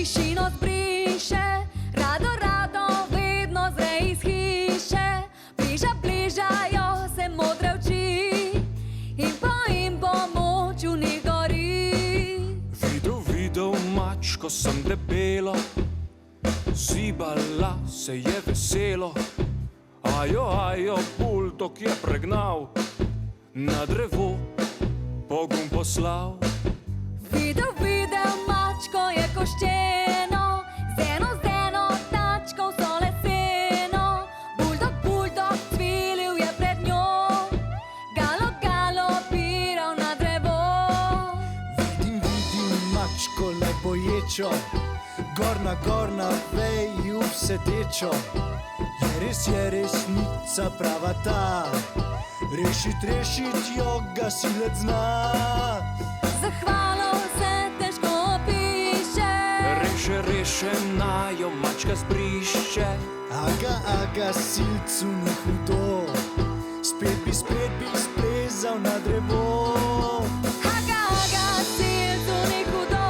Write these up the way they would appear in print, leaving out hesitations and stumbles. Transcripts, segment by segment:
tišino zbriše, rado, rado vedno zre iz hiše. Bližajo se modre oči in po moč v njih gori. Videl mačko sem debelo, zibala se je veselo. Ajo, buldog je pregnal, na drevo pogum poslal. Videl mačko je koščeno, z eno tačko vso leseno. Buldog cvilil je pred njo, galopiral na drevo. Vidim mačko leboječo, gor na veju sedečo. Je resnica prava ta, rešit jo gasilec zna. Zahvalo se težko opiše, Rešena jo mačka zbrišče. A gasilcu ni hudo, spet bi splezal na drevo. Gasilcu ni hudo,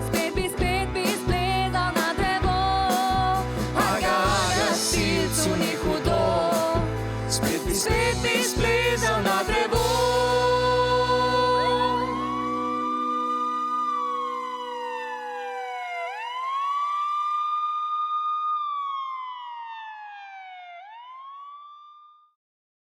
spet bi splezal na drevo. Gasilcu ni hudo, spet bi splezal na